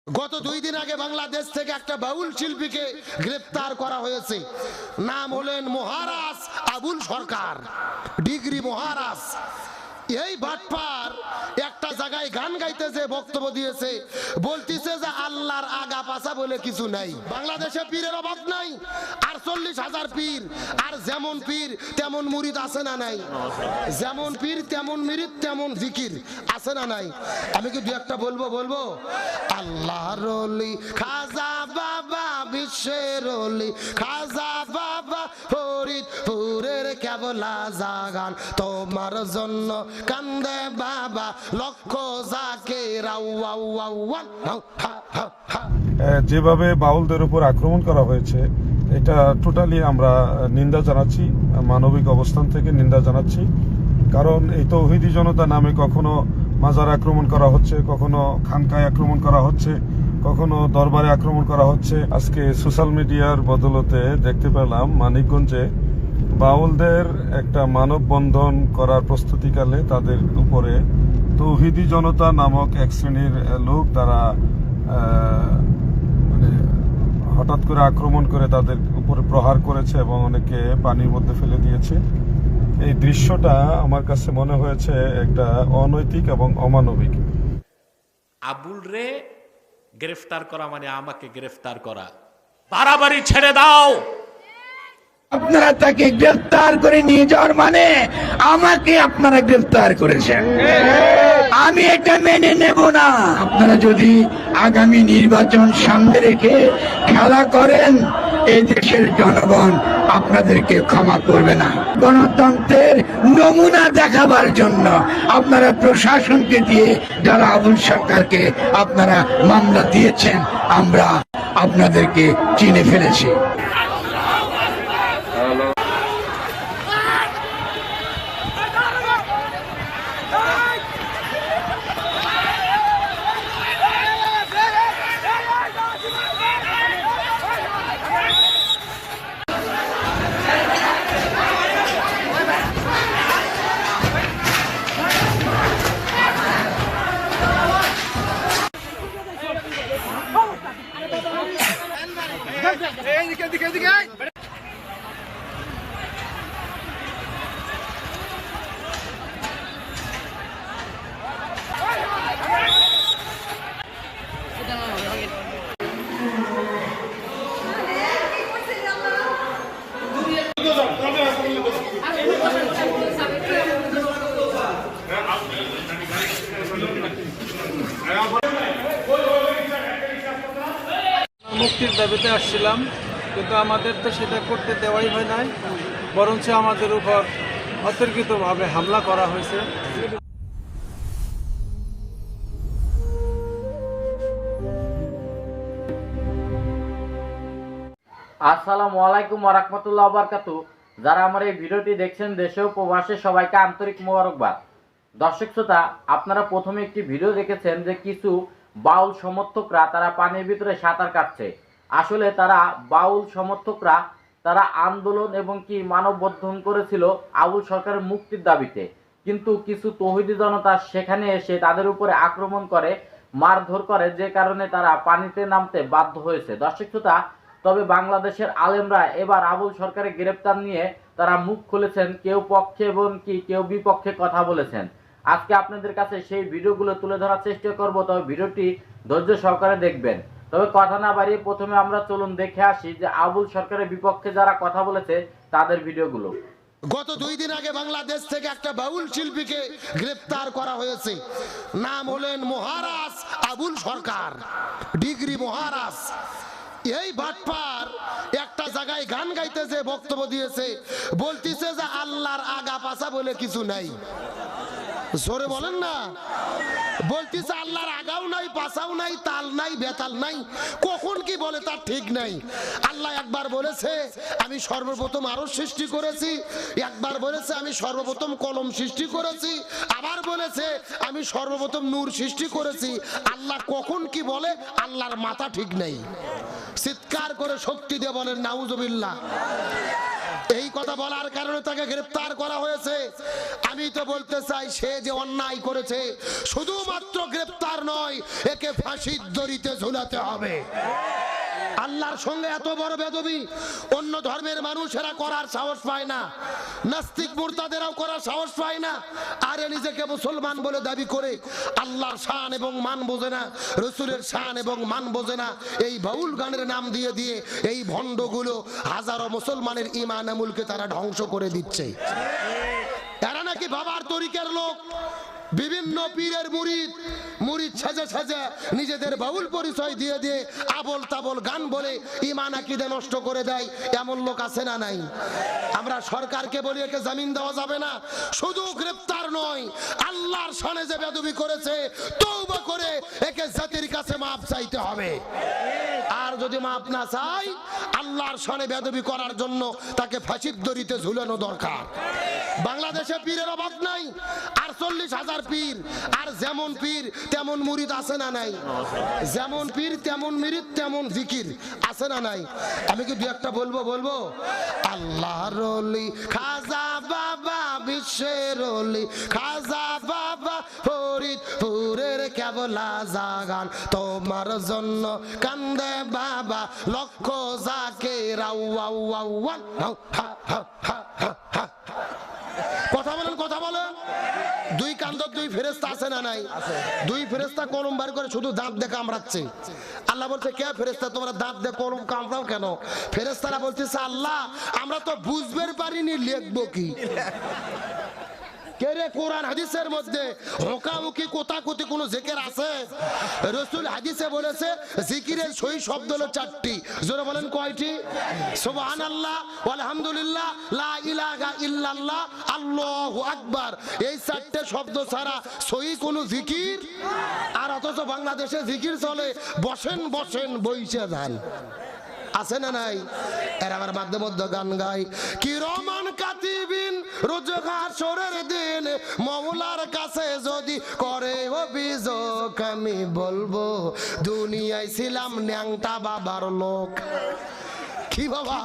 গত 2 দিন আগে বাংলাদেশ থেকে একটা বাউল শিল্পীকে গ্রেফতার করা হয়েছে। নাম হলেন মহারাজ আবুল সরকার, ডিগ্রি মহারাজ। এই বাটপার একটা জায়গায় গান গাইতেছে, বক্তব্য দিয়েছে, বলতিছে যে আল্লাহর আগা পাছা বলে কিছু নাই, বাংলাদেশে পীরের অভাব নাই, আর 40,000 পীর, আর যেমন পীর তেমন মুরিদ আছে না নাই, যেমন পীর তেমন মুরিদ তেমন জিকির আছে না নাই। আমি কি দু একটা বলবো আল্লাহর ওলি খাজা বাবা, বিশ্বের ওলি খাজা বাবা, ফরিদপুরের কেবলা জাগান তোমার জন্য কান্দে বাবা, লক্ষ জাকির। যেভাবে বাউলদের উপর আক্রমণ করা হয়েছে এটা টোটালি আমরা নিন্দা জানাচ্ছি, মানবিক অবস্থান থেকে নিন্দা জানাচ্ছি। কারণ এই তৌহিদি জনতা নামে কখনো মাজার আক্রমণ করা হচ্ছে, কখনো খানকায় আক্রমণ করা হচ্ছে, কখনো দরবারে আক্রমণ করা হচ্ছে। আজকে সোশ্যাল মিডিয়ার বদলতে দেখতে পেলাম মানিকগঞ্জে বাউলদের একটা মানববন্ধন করার প্রস্তুতিকালে তাদের উপরে তৌহিদি জনতা নামক এক শ্রেণীর লোক তারা হঠাৎ করে আক্রমণ করে তাদের উপরে প্রহার করেছে এবং অনেকে পানির মধ্যে ফেলে দিয়েছে। এই দৃশ্যটা আমার কাছে মনে হয়েছে একটা অনৈতিক এবং অমানবিক। আবুল রে গ্রেফতার করা মানে আমাকে গ্রেফতার করা, বাড়াবাড়ি ছেড়ে দাও। আপনারা তাকে গ্রেফতার করে নিয়ে যাওয়ার মানে আমাকে আপনারা গ্রেফতার করেছেন, আমি এটা মেনে নেব না। আপনারা যদি আগামী নির্বাচন সামনে রেখে খেলা করেন, এই দেশের জনগণ আপনাদেরকে ক্ষমা করবে না। গণতন্ত্রের নমুনা দেখাবার জন্য আপনারা প্রশাসনকে দিয়ে যারা আবুল সরকারকে আপনারা মামলা দিয়েছেন, আমরা আপনাদেরকে চিনে ফেলেছি। মুক্তির দাবিতে আসছিলাম, কিন্তু আমাদের তো সেটা করতে দেওয়াই হয় নাই, বরঞ্চ আমাদের উপর অতর্কিতভাবে হামলা করা হয়েছে। আসসালামু আলাইকুম ওয়া রাহমাতুল্লাহি ওয়া বারাকাতুহু। যারা আমার এই ভিডিওটি দেখছেন দেশে ও প্রবাসে সবাইকে আন্তরিক মোবারকবাদ। দর্শক শ্রোতা, আপনারা প্রথমে একটি ভিডিও দেখেছেন যে কিছু বাউল সমর্থকরা তারা পানির ভিতরে সাঁতার কাটছে। আসলে তারা বাউল সমর্থকরা তারা আন্দোলন এবং কি মানববন্ধন করেছিল আবুল সরকারের মুক্তির দাবিতে, কিন্তু কিছু তৌহিদি জনতা সেখানে এসে তাদের উপরে আক্রমণ করে, মারধর করে, যে কারণে তারা পানিতে নামতে বাধ্য হয়েছে। দর্শক শ্রোতা, তবে বাংলাদেশের আলেমরা এবার আবুল সরকারের গ্রেপ্তার নিয়ে তারা মুখ খুলেছেন, কেউ পক্ষে এবং কি কেউ বিপক্ষে কথা বলেছেন। আজকে আপনাদের কাছে সেই ভিডিওগুলো তুলে ধরার চেষ্টা করব, তবে ভিডিওটি ধৈর্য সহকারে দেখবেন। তবে কথা না বাড়িয়ে প্রথমে আমরা চলুন দেখে আসি যে আবুল সরকারের বিপক্ষে যারা কথা বলেছে তাদের ভিডিওগুলো। গত 2 দিন আগে বাংলাদেশ থেকে একটা বাউল শিল্পীকে গ্রেফতার করা হয়েছে। নাম হলেন মহারাজ আবুল সরকার, ডিগ্রি মহারাজ। এই বাটপার একটা জায়গায় গান গাইতেছে, বক্তব্য দিয়েছে, বলতিছে যে আল্লাহর আগা পাছা বলে কিছু নাই। জোরে বলেন না। বলতিছে আল্লাহর আগাও নাই, পাছাও নাই, তাল নাই, বেতাল নাই, কখন কি বলে তার ঠিক নাই। আল্লাহ একবার বলেছে আমি সর্বপ্রথম আরশ সৃষ্টি করেছি, একবার বলেছে আমি সর্বপ্রথম কলম সৃষ্টি করেছি, আবার বলেছে আমি সর্বপ্রথম নূর সৃষ্টি করেছি। আল্লাহ কখন কি বলে আল্লাহর মাথা ঠিক নাই। চিৎকার করে শক্তি দিয়ে বলেন নাউজুবিল্লাহ। এই কথা বলার কারণে তাকে গ্রেফতার করা হয়েছে। আমি তো বলতে চাই, সে যে অন্যায় করেছে শুধুমাত্র গ্রেফতার নয়, একে ফাঁসির দড়িতে ঝুলাতে হবে। আল্লাহর সঙ্গে এত বড় বেদবি অন্য ধর্মের মানুষেরা করার সাহস পায় না, নাস্তিক মুরতাদেরাও করার সাহস পায় না। আরে নিজেকে মুসলমান বলে দাবি করে আল্লাহর শান এবং মান বোঝে না, রসুলের শান এবং মান বোঝে না, এই বাউল গানের নাম দিয়ে দিয়ে এই ভণ্ডগুলো হাজারো মুসলমানের ঈমান আমলকে তারা ধ্বংস করে দিচ্ছে। এরা নাকি বাবার তরিকার লোক, বিভিন্ন পীরের মুরিদ সাজে সাজে নিজেদের বাউল পরিচয় দিয়ে দিয়ে আবল তাবল গান বলে ঈমান আকীদা নষ্ট করে দেয়। এমন লোক আছে না নাই? আমরা সরকারকে বলি একে জামিন দেওয়া যাবে না। শুধু গ্রেফতার নয়, আল্লাহর শানে যে বেয়াদবি করেছে তওবা করে একে জাতির কাছে মাপ চাইতে হবে। আর যদি মাপ না চাই, আল্লাহর শানে বেয়াদবি করার জন্য তাকে ফাঁসির দড়িতে ঝুলানো দরকার। বাংলাদেশে পীরের অভাব নাই, 48,000 পীর, আর যেমন পীর তেমন মুরিদ আছে না নাই? যেমন পীর তেমন মুরিদ তেমন জিকির আছে না নাই? আমি কি দু একটা বলবো? আল্লাহর ওলি খাজা বাবা, বিশ্বের ওলি খাজা বাবা, ফরিদপুরের কেবলা জাগান তোমার জন্য কান্দে বাবা, লক্ষ জাকির কথা বলেন। দুই কান্দর দুই ফেরেশতা আছে না নাই? দুই ফেরেশতা কলম বার করে শুধু দাঁত দিয়ে কামড়াচ্ছে। আল্লাহ বলছে, কে ফেরেশতা তোমরা দাঁত দিয়ে কলম কামড়াও কেন? ফেরেশতারা বলতেছে, আল্লাহ আমরা তো বুঝবে পারিনি লিখবো কি। কে রে, কোরআন হাদিসের মধ্যে হোকামুখি কোতাকুতি কোনো জিকির আছে? রাসূল হাদিসে বলেছে জিকিরের সহি শব্দ হলো 4টি। জোরে বলেন কয়টি? সুবহানাল্লাহ, আলহামদুলিল্লাহ, লা ইলাহা ইল্লাল্লাহ, আল্লাহু আকবার। এই 4টে শব্দ ছাড়া সহি কোনো জিকির। আর অথচ বাংলাদেশে জিকির চলে বসেন বইসে যান, আছে না নাই? এর আবার মাঝে মধ্যে গান গায়, কি রহমান কাতিবিন রোজগার সরের দিন মওলার কাছে যদি করে অভিযোগ, আমি বলবো দুনিয়ায় ছিলাম ন্যাংটা বাবার লোক। কি বাবা,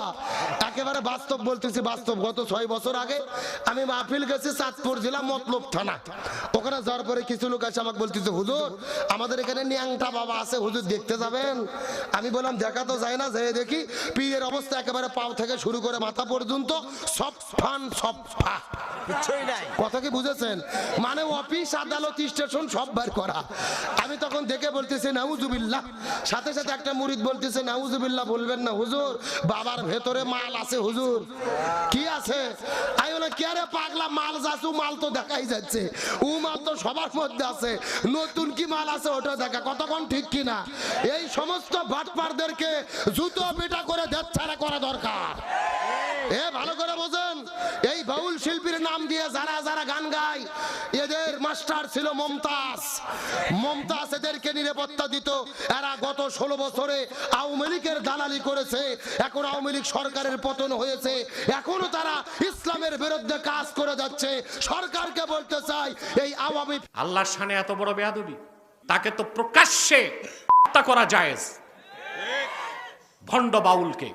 একেবারে বাস্তব বলতেছি, বাস্তব। গত 6 বছর আগে আমি মাহফিল গেছি চাঁদপুর জেলা মতলব থানা। ওখানে যাওয়ার পরে কিছু লোক এসে আমাকে বলতেছে, হুজুর আমাদের এখানে ন্যাংটা বাবা আছে, হুজুর দেখতে যাবেন? আমি বললাম, দেখা তো যায় না, যেয়ে দেখি পীরের অবস্থা একেবারে পাও থেকে শুরু করে মাথা পর্যন্ত সব ফান সব ফা। কথা কি বুঝেছেন? মানে অফিস আদালত স্টেশন সব বার করা। আমি তখন দেখে বলতেছি নাউজুবিল্লাহ। সাথে সাথে একটা মুরিদ বলতেছে, নাউজুবিল্লাহ বলবেন না হুজুর, বাবার ভেতরে মাল আছে হুজুর। কি আছে? আমি বলে, কে রে পাগলা, মাল যাচ্ছু, মাল তো দেখাই যাচ্ছে, ও মাল তো সবার মধ্যে আছে, নতুন কি মাল আছে ওটা দেখা। কতক্ষণ ঠিক কিনা? এই সমস্ত বাটপারদেরকে জুতো পিটা করে দেশ ছাড়া করা দরকার। এ ভালো করে বোঝেন, এই বাউল শিল্পীর নাম দিয়ে যারা যারা গান গায়, এদের মাস্টার ছিল মমতাজ। মমতাজ এদেরকে নিরাপত্তা দিত। এরা গত 16 বছরে আওয়ামী লীগের দালালি করেছে। এখন আওয়ামী লীগ সরকারের পতন হয়েছে, এখনো তারা ইসলামের বিরুদ্ধে কাজ করে যাচ্ছে। সরকারকে বলতে চাই, এই আওয়ামী আল্লাহর শানে এত বড় বেয়াদবি, তাকে তো প্রকাশ্যে হত্যা করা জায়েজ, ভণ্ড বাউলকে।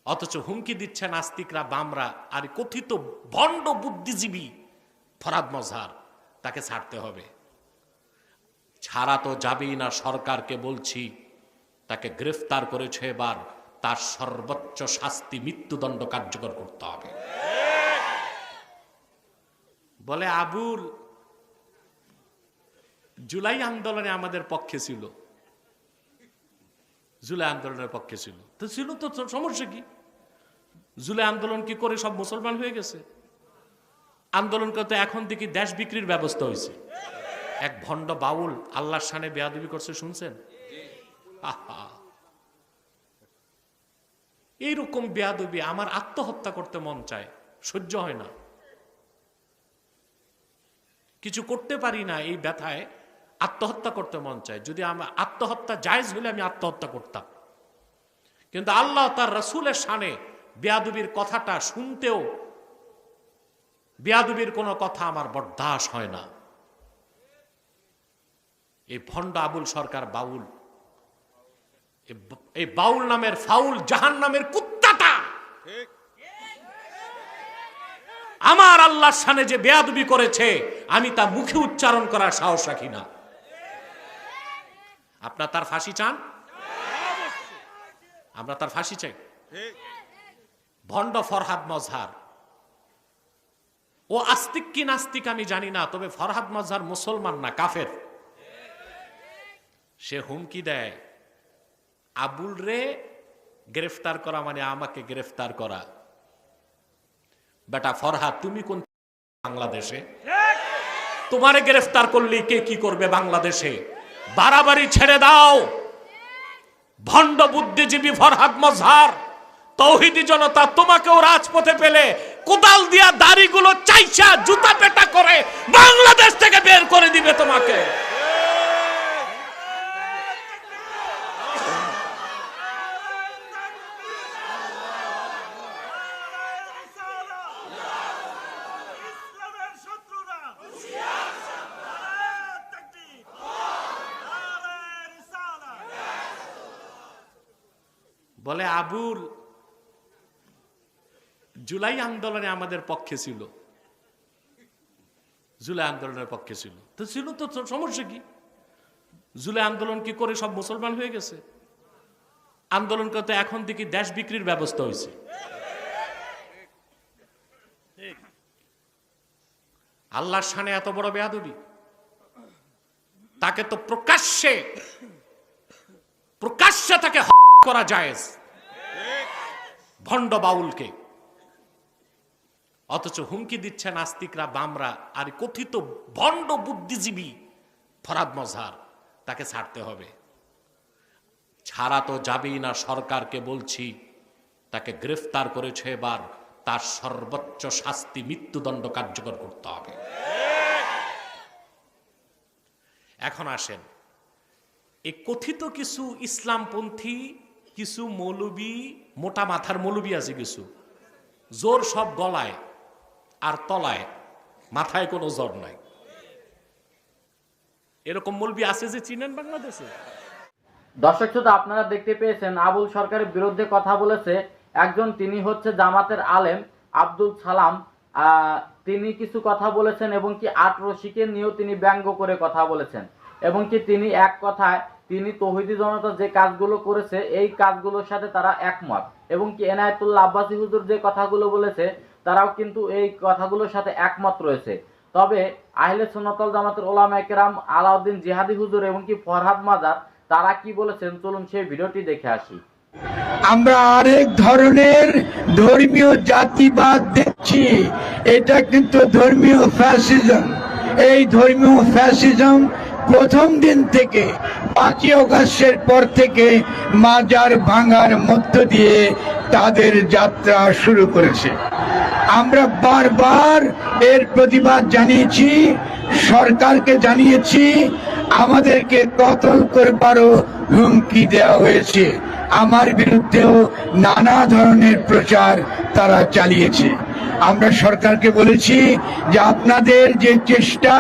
অথচ হুমকি দিচ্ছে নাস্তিকরা, বামরা, আর কথিত ভণ্ড বুদ্ধিজীবী ফরাদ মজহার, তাকে ছাড়তে হবে। ছাড়া তো যাবেই না। সরকারকে বলছি, তাকে গ্রেফতার করেছে, এবার তার সর্বোচ্চ শাস্তি মৃত্যুদণ্ড কার্যকর করতে হবে। বলে আবুল জুলাই আন্দোলনে আমাদের পক্ষে ছিল, জুলাই আন্দোলনের পক্ষে ছিল তো সমস্যা কি? জুলাই আন্দোলন কি করে সব মুসলমান হয়ে গেছে? আন্দোলন করতে এখন দেখি দেশ বিক্রির ব্যবস্থা হয়েছে। এক ভণ্ড বাউল আল্লাহর শানে বেয়াদবি করছে, শুনছেন? এইরকম বেয়াদবি আমার আত্মহত্যা করতে মন চায়, সহ্য হয় না, কিছু করতে পারি না, এই ব্যথায় আত্মহত্যা করতে মন চায়। যদি আমার আত্মহত্যা জায়েজ হলে আমি আত্মহত্যা করতাম, কিন্তু আল্লাহ তার রাসূলের শানে বেয়াদবির কথাটা শুনতেও, বেয়াদবির কোনো কথা আমার বরদাস্ত হয় না। এই ভণ্ড আবুল সরকার বাউল, এই বাউল নামের ফাউল জাহান্নামের কুত্তাটা আমার আল্লাহর সামনে যে বেয়াদবি করেছে আমি তা মুখে উচ্চারণ করার সাহস রাখি না। আপনার তার ফাঁসি চান? আমরা তার ফাঁসি চাই। ভণ্ড ফরহাদ মজহার, ও আস্তিক কি নাস্তিক আমি জানি না, তবে ফরহাদ মজহার মুসলমান না, কাফের। সে হুমকি দেয় আবুল রে গ্রেফতার করা মানে আমাকে গ্রেফতার করা। বেটা ফরহাদ, তুমি কোন বাংলাদেশে? তোমারে গ্রেফতার করলে কে কি করবে বাংলাদেশে? বাড়াবাড়ি ছেড়ে দাও। ভণ্ড বুদ্ধিজীবী ফরহাদ মজহার, তৌহিদি জনতা তোমাকেও রাজপথে পেলে কোদাল দিয়া দাড়িগুলো চাইছা জুতা পেটা করে বাংলাদেশ থেকে বের করে দিবে তোমাকে। বলে আবুল জুলাই আন্দোলনে আমাদের পক্ষে ছিল, জুলাই আন্দোলনের পক্ষে ছিল তো ছিল, তো সমস্যা কি? জুলাই আন্দোলন কি করে সব মুসলমান হয়ে গেছে? আন্দোলন করতে এখন দেখি দেশ বিক্রির ব্যবস্থা হয়েছে। আল্লাহর শানে এত বড় বেয়াদবি, তাকে তো প্রকাশ্যে তাকে করা জায়েজ, ভণ্ড বাউলকে। অথচ হুমকি দিচ্ছে নাস্তিকরা, বামরা আর কথিত ভণ্ড বুদ্ধিজীবী ফরহাদ মজহার, তাকে ছাড়তে হবে। ছাড়া তো যাবেই না, সরকারকে বলছি তাকে গ্রেফতার করেছে, এবার তার সর্বোচ্চ শাস্তি মৃত্যুদণ্ড কার্যকর করতে হবে। এখন আসেন, এই কথিত কিছু ইসলামপন্থী কিছু মৌলবী, মোটা মাথার মৌলবী আছে কিছু, জোর সব গলায় আর তলায়, মাথায় কোনো জোর নাই, এরকম মৌলবী আছে যে চিনেন বাংলাদেশে? দর্শক শ্রোতা, আপনারা দেখতে পেয়েছেন আবুল সরকারের বিরুদ্ধে কথা বলেছে একজন, তিনি হচ্ছে জামাতের আলেম আব্দুল সালাম। তিনি কিছু কথা বলেছেন এবং কি ৮ রশিকে নিয়েও তিনি ব্যঙ্গ করে কথা বলেছেন, এবং কি তিনি এক কথায় তিনি তৌহিদি জনতা যে কাজগুলো করেছে এই কাজগুলোর সাথে তারা একমত, এবং কি এনায়েতুল্লাহ আব্বাসী হুজুর যে কথাগুলো বলেছে তারাও কিন্তু এই কথাগুলোর সাথে একমত রয়েছে। তবে আহলে সুন্নাত ওয়াল জামাতের উলামায়ে কেরাম আলাউদ্দিন জিহাদি হুজুর এবং কি ফরহাদ মাজার তারা কি বলেছেন, চলুন সেই ভিডিওটি দেখে আসি। আমরা আরেক ধরনের ধর্মীয় জাতিবাদ দেখছি, এটা কিন্তু ধর্মীয় ফ্যাসিজম। এই ধর্মীয় ফ্যাসিজম প্রথম দিন থেকে ৫ই আগস্টের পর থেকে মাজার ভাঙার মধ্য দিয়ে তাদের যাত্রা শুরু করেছে। আমরা বারবার এর প্রতিবাদ জানিয়েছি, সরকারকে জানিয়েছি, আমাদেরকে কতল করবারও হুমকি দেওয়া হয়েছে। আমার বিরুদ্ধেও নানা ধরনের প্রচার তারা চালিয়েছে। আমরা সরকারকে বলেছি যে আপনাদের যে চেষ্টা,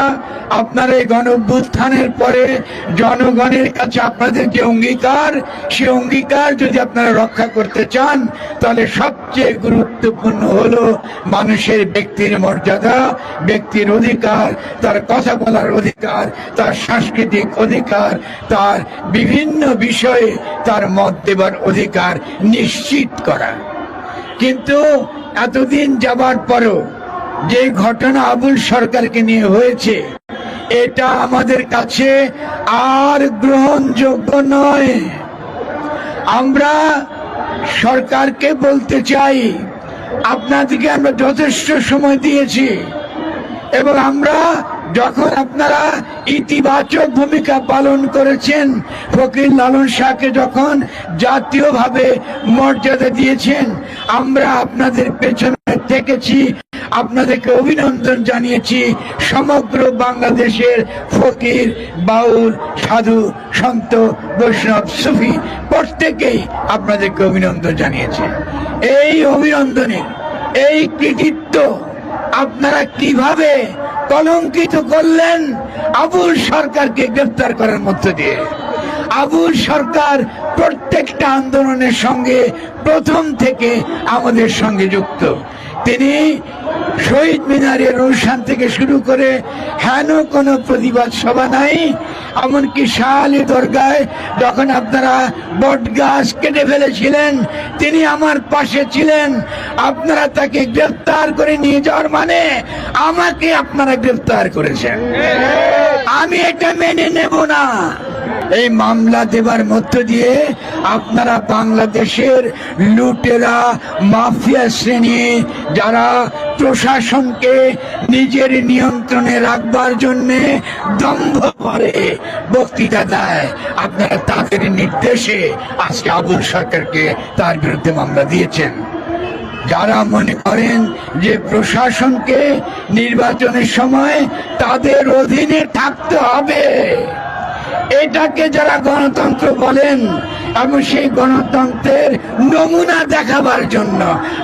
আপনারা এই গণঅভ্যুত্থানের পরে জনগণের কাছে আপনাদের যে অঙ্গীকার, সে অঙ্গীকার যদি আপনারা রক্ষা করতে চান, তাহলে সবচেয়ে গুরুত্বপূর্ণ হলো মানুষের ব্যক্তির মর্যাদা, ব্যক্তির অধিকার, তার কথা বলার অধিকার, তার সাংস্কৃতিক অধিকার, তার বিভিন্ন বিষয়ে তার মত দেবার অধিকার নিশ্চিত করা। কিন্তু এতদিন যাবার পরও যে ঘটনা আবুল সরকারকে নিয়ে হয়েছে, এটা আমাদের কাছে আর গ্রহণযোগ্য নয়। আমরা সরকারকে বলতে চাই, আপনাদেরকে আমরা যথেষ্ট সময় দিয়েছি, এবং আমরা যখন আপনারা ইতিবাচক ভূমিকা পালন করেছেন, ফকির লালন শাহকে যখন জাতীয়ভাবে মর্যাদা দিয়েছেন, আমরা আপনাদের পেছনে থেকেছি, আপনাদেরকে অভিনন্দন জানিয়েছি। সমগ্র বাংলাদেশের ফকির, বাউল, সাধু, সন্ত, বৈষ্ণব, সুফি প্রত্যেকেই আপনাদেরকে অভিনন্দন জানিয়েছে। এই অভিনন্দনের এই কৃতিত্ব আপনারা কিভাবে কলঙ্কিত করলেন আবুল সরকারকে গ্রেফতার করার মধ্য দিয়ে? আবুল সরকার প্রত্যেকটা আন্দোলনের সঙ্গে প্রথম থেকে আমাদের সঙ্গে যুক্ত। তিনি শহীদ মিনারের অনুষ্ঠান থেকে শুরু করে হেন কোনো প্রতিবাদ সভা নাই, এমনকি শাহ আলী দরগায় যখন আপনারা বট গাছ কেটে ফেলেছিলেন তিনি আমার পাশে ছিলেন। আপনারা তাকে গ্রেফতার করে নিয়ে যাওয়ার মানে আমাকে আপনারা গ্রেফতার করেছেন, আমি এটা মেনে নেব না। এই মামলা দেবার মধ্য দিয়ে আপনারা বাংলাদেশের লুটেরা মাফিয়া শ্রেণী যারা প্রশাসনকে নিজের নিয়ন্ত্রণে রাখবার জন্য দম্ভ করে বক্তৃতা দেয়, আপনারা তাদের নির্দেশে আজকে আবুল সরকারকে তার বিরুদ্ধে মামলা দিয়েছেন। যারা মনে করেন যে প্রশাসনকে নির্বাচনের সময় তাদের অধীনে থাকতে হবে, এটাকে যারা গণতন্ত্র বলেন এবং সেই গণতন্ত্রের নমুনা দেখাবার জন্য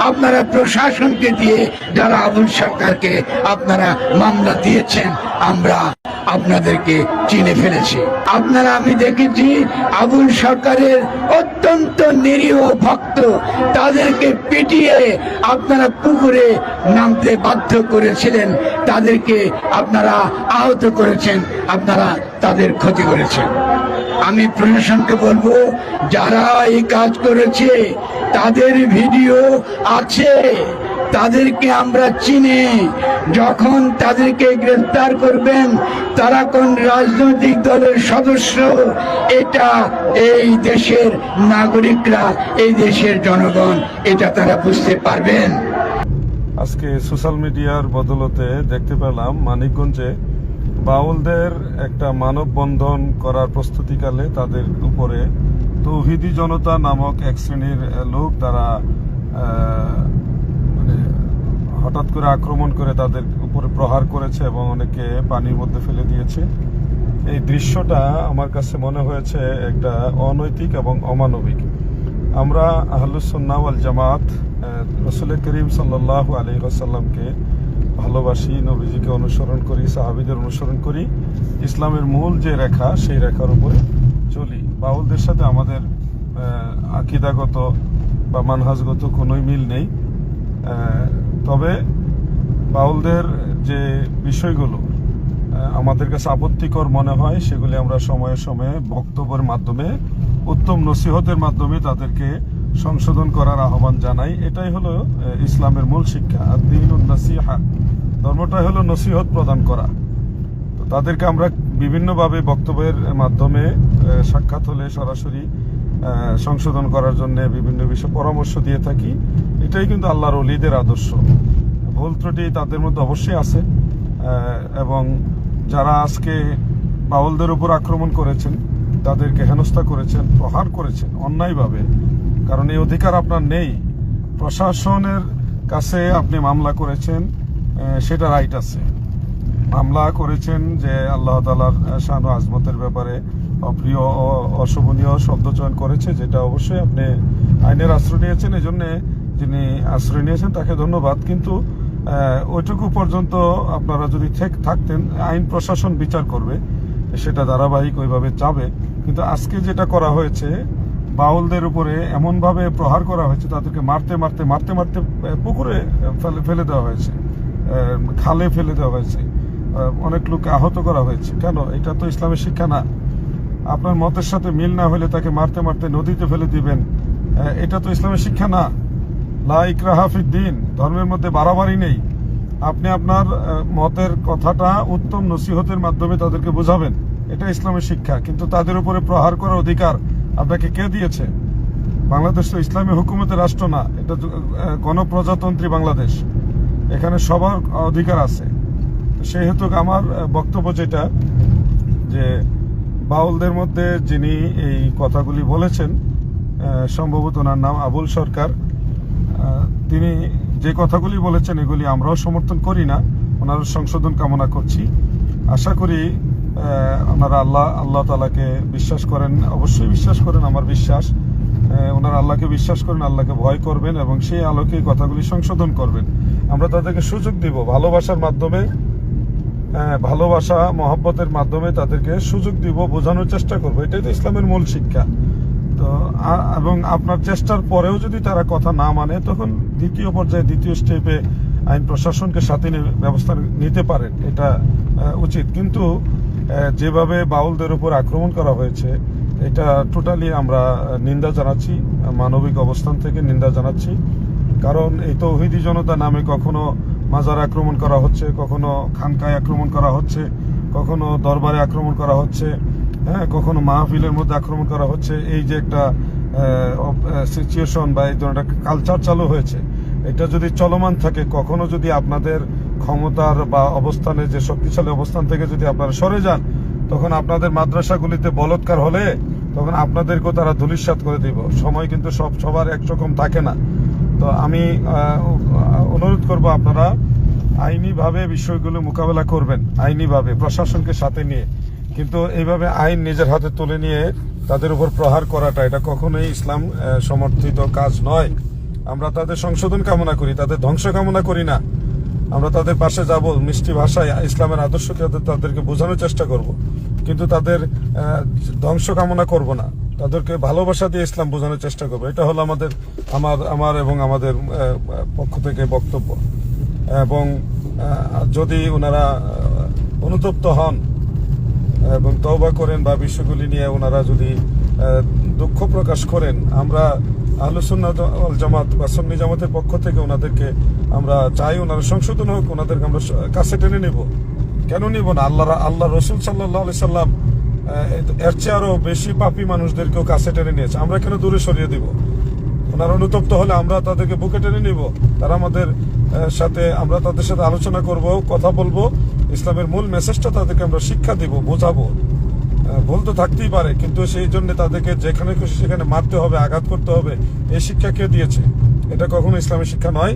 আপনারা প্রশাসনকে দিয়ে যারা আবুল সরকারকে আপনারা মামলা দিয়েছেন, আমরা আপনাদেরকে চিনে ফেলেছি। আপনারা, আমি দেখেছি আবুল সরকারের অত্যন্ত নিরীহ ভক্ত, তাদেরকে পিটিয়ে আপনারা পুকুরে নামতে বাধ্য করেছিলেন, তাদেরকে আপনারা আহত করেছেন, আপনারা তাদের ক্ষতি করেছেন। আমি প্রশাসনকে বলবো যারা এই কাজ করেছে তাদের ভিডিও আছে, তাদেরকে আমরা চিনি। যখন তাদেরকে গ্রেফতার করবেন তারা কোন রাজনৈতিক দলের সদস্য এটা এই দেশের নাগরিকরা, এই দেশের জনগণ এটা তারা বুঝতে পারবেন। আজকে সোশ্যাল মিডিয়ার বদলতে দেখতে পেলাম মানিকগঞ্জে বাউলদের একটা মানববন্ধন করার প্রস্তুতিকালে তাদের উপরে তৌহিদি জনতা নামক এক শ্রেণীর লোক তারা হঠাৎ করে আক্রমণ করে তাদের উপরে প্রহার করেছে এবং অনেকে পানির মধ্যে ফেলে দিয়েছে। এই দৃশ্যটা আমার কাছে মনে হয়েছে একটা অনৈতিক এবং অমানবিক। আমরা আহলুস সুন্নাহ ওয়াল জামাত রাসূল করিম সাল্লাল্লাহু আলাইহি ওয়াসাল্লামকে ভালোবাসি, নবীজিকে অনুসরণ করি, সাহাবীদের অনুসরণ করি, ইসলামের মূল যে রেখা সেই রেখার উপরে চলি। বাউলদের সাথে আমাদের আকীদাগত বা মানহাজগত কোনোই মিল নেই। তবে বাউলদের যে বিষয়গুলো আমাদের কাছে আপত্তিকর মনে হয় সেগুলি আমরা সময়ে সময়ে বক্তব্যের মাধ্যমে, উত্তম নসিহতের মাধ্যমে তাদেরকে সংশোধন করার আহ্বান জানাই। এটাই হলো ইসলামের মূল শিক্ষা। আদ-দীনুন নাসিহা, ধর্মটাই হলো নসিহত প্রদান করা। তো তাদেরকে আমরা বিভিন্নভাবে বক্তব্যের মাধ্যমে, সাক্ষাৎ হলে সরাসরি সংশোধন করার জন্য বিভিন্ন বিষয়ে পরামর্শ দিয়ে থাকি। এটাই কিন্তু আল্লাহর ওলিদের আদর্শ। ভুল ত্রুটি তাদের মধ্যে অবশ্যই আছে এবং যারা আজকে বাউলদের উপর আক্রমণ করেছেন, তাদেরকে হেনস্থা করেছেন, প্রহার করেছেন অন্যায়ভাবে, কারণ এই অধিকার আপনার নেই। প্রশাসনের কাছে আপনি মামলা করেছেন, সেটা রাইট আছে। মামলা করেছেন যে আল্লাহ তাআলার শান ও আজমতের ব্যাপারে অপ্রিয় ও অশোভনীয় শব্দ চয়ন করেছে, যেটা অবশ্যই আপনি আইনের আশ্রয় নিয়েছেন। এই জন্য যিনি আশ্রয় নিয়েছেন তাকে ধন্যবাদ। কিন্তু ওইটুকু পর্যন্ত আপনারা যদি থাকতেন, আইন প্রশাসন বিচার করবে, সেটা ধারাবাহিক ওইভাবে যাবে। কিন্তু আজকে যেটা করা হয়েছে, বাউলদের উপরে এমনভাবে প্রহার করা হয়েছে, তাদেরকে মারতে মারতে মারতে মারতে পুকুরে ফেলে দেওয়া হয়েছে, খালে ফেলে দেওয়া হয়েছে, অনেক লোককে আহত করা হয়েছে। কেন? এটা তো ইসলামের শিক্ষা না। আপনার মতের সাথে মিল না হলে তাকে মারতে মারতে নদীতে ফেলে দিবেন, এটা তো ইসলামের শিক্ষা না। লা ইকরাহা ফিদ্দীন, ধর্মের মধ্যে বাড়াবাড়ি নেই। আপনি আপনার মতের কথাটা উত্তম নসিহতের মাধ্যমে তাদেরকে বোঝাবেন, এটা ইসলামের শিক্ষা। কিন্তু তাদের উপরে প্রহার করার অধিকার আপনাকে কে দিয়েছে? বাংলাদেশ তো ইসলামী হুকুমতের রাষ্ট্র না, এটা গণপ্রজাতন্ত্রী বাংলাদেশ, এখানে সবার অধিকার আছে। সেই হেতু আমার বক্তব্য যেটা, যে বাউলদের মধ্যে যিনি এই কথাগুলি বলেছেন, সম্ভবত ওনার নাম আবুল সরকার, তিনি যে কথাগুলি বলেছেন এগুলি আমরাও সমর্থন করি না, ওনার সংশোধন কামনা করছি। আশা করি ওনারা আল্লাহ তাআলাকে বিশ্বাস করেন, অবশ্যই বিশ্বাস করেন, আমার বিশ্বাস ওনারা আল্লাহকে বিশ্বাস করেন, আল্লাহকে ভয় করবেন এবং সেই আলোকে কথাগুলি সংশোধন করবেন। আমরা তাদেরকে সুযোগ দিব ভালোবাসার মাধ্যমে, ভালোবাসা মহব্বতের মাধ্যমে তাদেরকে সুযোগ দিব, বোঝানোর চেষ্টা করবো। এটাই তো ইসলামের মূল শিক্ষা। তো এবং আপনার চেষ্টার পরেও যদি তারা কথা না মানে, তখন দ্বিতীয় পর্যায়ে, দ্বিতীয় স্টেপে আইন প্রশাসনকে সাথে নিয়ে ব্যবস্থা নিতে পারেন, এটা উচিত। কিন্তু যেভাবে বাউলদের উপর আক্রমণ করা হয়েছে, এটা টোটালি আমরা নিন্দা জানাচ্ছি, মানবিক অবস্থান থেকে নিন্দা জানাচ্ছি। কারণ এই তৌহিদি জনতা নামে কখনো মাজার আক্রমণ করা হচ্ছে, কখনো খানকায় আক্রমণ করা হচ্ছে, কখনো দরবারে আক্রমণ করা হচ্ছে, হ্যাঁ, কখনো মাহফিলের মধ্যে আক্রমণ করা হচ্ছে। এই যে একটা সিচুয়েশন বা এই ধরনের একটা কালচার চালু হয়েছে, এটা যদি চলমান থাকে, কখনো যদি আপনাদের ক্ষমতার বা অবস্থানে, যে শক্তিশালী অবস্থান থেকে যদি আপনারা সরে যান, তখন আপনাদের মাদ্রাসাগুলিতে বলৎকার হলে তখন আপনাদেরকেও তারা ধূলিসাৎ করে দিব। সময় কিন্তু সবার একরকম থাকে না। তো আমি অনুরোধ করব, আপনারা আইনিভাবে বিষয়গুলো মোকাবেলা করবেন, আইনিভাবে প্রশাসনকে সাথে নিয়ে। কিন্তু এইভাবে আইন নিজের হাতে তুলে নিয়ে তাদের উপর প্রহার করাটা, এটা কখনোই ইসলাম সমর্থিত কাজ নয়। আমরা তাদের সংশোধন কামনা করি, তাদের ধ্বংস কামনা করি না। আমরা তাদের পাশে যাব, মিষ্টি ভাষায় ইসলামের আদর্শকে তাদেরকে বোঝানোর চেষ্টা করব, কিন্তু তাদের ধ্বংস কামনা করব না। তাদেরকে ভালোবাসা দিয়ে ইসলাম বোঝানোর চেষ্টা করবো। এটা হলো আমার এবং আমাদের পক্ষ থেকে বক্তব্য। এবং যদি ওনারা অনুতপ্ত হন এবং তওবা করেন বা বিষয়গুলি নিয়ে ওনারা যদি দুঃখ প্রকাশ করেন, আমরা আহলে সুন্নাত ওয়াল জামাত বা সুন্নি জামাতের পক্ষ থেকে ওনাদেরকে আমরা চাই ওনারা সংশোধন হোক, ওনাদেরকে আমরা কাছে টেনে নিব। কেন নিব না? আল্লাহ রসুল সাল্লাল্লাহু আলাইহি সাল্লাম এর চেয়ে আরো বেশি পাপী মানুষদেরকেও কাছে টেনে নিয়েছে, আমরা কেন দূরে সরিয়ে দিব? ওনারা অনুতপ্ত হলে আমরা তাদেরকে বুকে টেনে নিব, তারা আমাদের সাথে, আমরা তাদের সাথে আলোচনা করব, কথা বলবো, ইসলামের মূল মেসেজটা তাদেরকে আমরা শিক্ষা দিব, বোঝাবো। ভুল তো থাকতেই পারে, কিন্তু সেই জন্য তাদেরকে যেখানে খুশি সেখানে মারতে হবে, আঘাত করতে হবে, এই শিক্ষা কে দিয়েছে? এটা কখনো ইসলামের শিক্ষা নয়।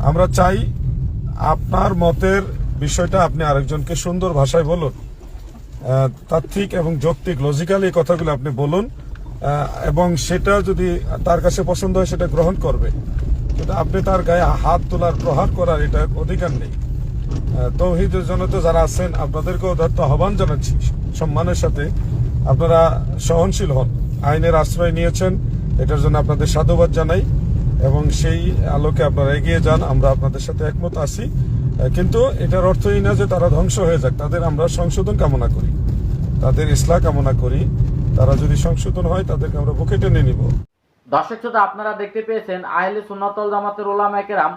আমরা চাই আপনার মতের বিষয়টা আপনি আরেকজনকে সুন্দর ভাষায় বলুন, তাত্ত্বিক এবং যৌক্তিক লজিক্যালি এই কথাগুলো আপনি বলুন, এবং সেটা যদি তার কাছে পছন্দ হয় সেটা গ্রহণ করবে। কিন্তু আপনি তার গায়ে হাত তোলার, প্রহার করার এটা অধিকার নেই। তৌহিদের জনতা যারা আছেন, আপনাদেরকেও আহ্বান জানাচ্ছি সম্মানের সাথে, আপনারা সহনশীল হন, আইনের আশ্রয় নিয়েছেন, এটার জন্য আপনাদের সাধুবাদ জানাই এবং সেই আলোকে আপনারা এগিয়ে যান। আমরা আপনাদের সাথে একমত আছি, কিন্তু এটার অর্থ এই না যে তারা ধ্বংস হয়ে যাক। তাদের আমরা সংশোধন কামনা করি, তাদের ইসলাহ কামনা করি। তারা যদি সংশোধন হয়, তাদেরকে আমরা বুকে টেনে নিব। দর্শক শ্রোতা, আপনারা দেখতে পেয়েছেন আহলে সুন্নাত ওয়াল জামাতের উলামায়ে কেরাম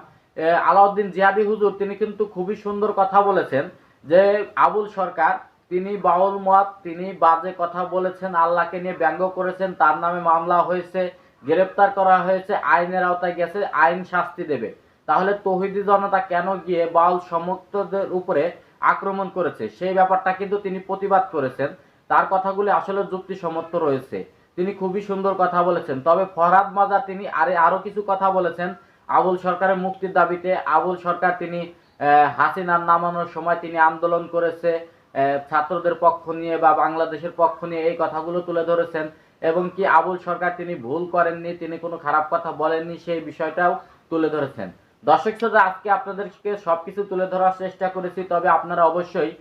আলাউদ্দিন জিহাদি হুজুর, তিনি কিন্তু খুবই সুন্দর কথা বলেছেন যে আবুল সরকার তিনি বাউল মত, তিনি বাজে কথা বলেছেন, আল্লাহকে নিয়ে ব্যঙ্গ করেছেন, তার নামে মামলা হয়েছে, গ্রেফতার করা হয়েছে, আইনের আওতায় গেছে, আইন শাস্তি দেবে। তাহলে তৌহিদি জনতা কেন গিয়ে বাউল সমর্থকদের উপরে আক্রমণ করেছে? সেই ব্যাপারটা কিন্তু তিনি প্রতিবাদ করেছেন। তার কথাগুলি আসলে যুক্তিসম্মত রয়েছে, তিনি খুবই সুন্দর কথা বলেছেন। তবে ফরহাদ মাজার তিনি আরো কিছু কথা বলেছেন আবুল সরকারের মুক্তির দাবিতে। আবুল সরকার তিনি হাসিনার নামানোর সময় তিনি আন্দোলন করেছে ছাত্রদের পক্ষ নিয়ে বা বাংলাদেশের পক্ষ নিয়ে, এই কথাগুলো তুলে ধরেছেন। এবং কি আবুল সরকার তিনি ভুল করেননি, তিনি কোনো খারাপ কথা বলেননি, সেই বিষয়টাও তুলে ধরেছেন। দর্শক শ্রোতা, আজকে আপনাদেরকে সবকিছু তুলে ধরার চেষ্টা করেছি, তবে আপনারা অবশ্যই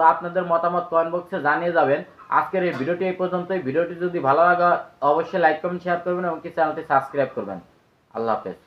আপনাদের মতামত কমেন্ট বক্সে জানিয়ে যাবেন। আজকের এই ভিডিওটি এই পর্যন্তই। ভিডিওটি যদি ভালো লাগে অবশ্যই লাইক কমেন্ট শেয়ার করবেন এবং চ্যানেলটি সাবস্ক্রাইব করবেন। আল্লাহ হাফেজ।